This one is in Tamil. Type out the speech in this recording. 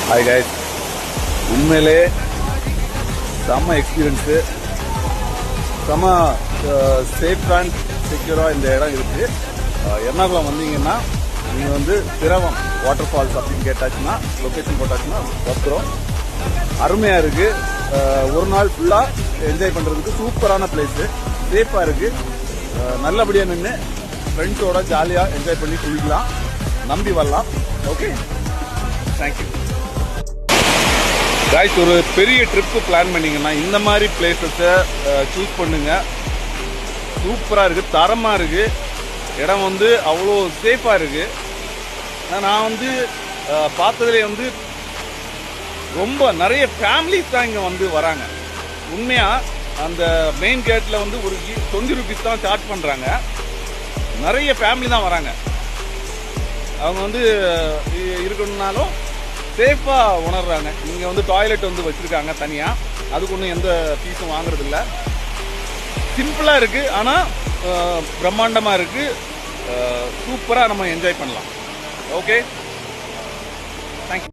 ஹாய் கைஸ், உண்மையிலே செம்ம எக்ஸ்பீரியன்ஸு, செம்ம சேஃப் அண்ட் செக்யூராக இந்த இடம் இருக்குது. எர்ணாகுளம் வந்தீங்கன்னா நீங்கள் வந்து திரவம் வாட்டர் ஃபால்ஸ் அப்படின்னு கேட்டாச்சுன்னா லொக்கேஷன் போட்டாச்சுன்னா வந்துடும். அருமையாக இருக்குது. ஒரு நாள் ஃபுல்லாக என்ஜாய் பண்ணுறதுக்கு சூப்பரான பிளேஸு, சேஃபாக இருக்குது. நல்லபடியாக நின்று ஃப்ரெண்ட்ஸோட ஜாலியாக என்ஜாய் பண்ணி குளிக்கலாம், நம்பி வரலாம். Okay, thank you guys. ஒரு பெரிய ட்ரிப்பு பிளான் பண்ணீங்கன்னா இந்த மாதிரி பிளேசஸை சூஸ் பண்ணுங்க. சூப்பராக இருக்குது, தரமாக இருக்குது. இடம் வந்து அவ்வளோ சேஃபாக இருக்குது. நான் வந்து பார்த்ததுலேயே வந்து ரொம்ப நிறைய ஃபேமிலிஸ் தான் இங்கே வந்து வராங்க. உண்மையாக அந்த மெயின் கேட்டில் வந்து ஒரு 20 rupees தான் சார்ஜ் பண்ணுறாங்க. நிறைய ஃபேமிலி தான் வராங்க. அவங்க வந்து இருக்கணும்னாலும் சேஃபாக உணர்றாங்க. இங்கே வந்து டாய்லெட் வந்து வச்சுருக்காங்க தனியாக, அதுக்கு ஒன்றும் எந்த ஃபீஸும் வாங்குறதில்ல. சிம்பிளாக இருக்குது, ஆனால் பிரம்மாண்டமாக இருக்குது. சூப்பராக நம்ம என்ஜாய் பண்ணலாம். Okay, thank you.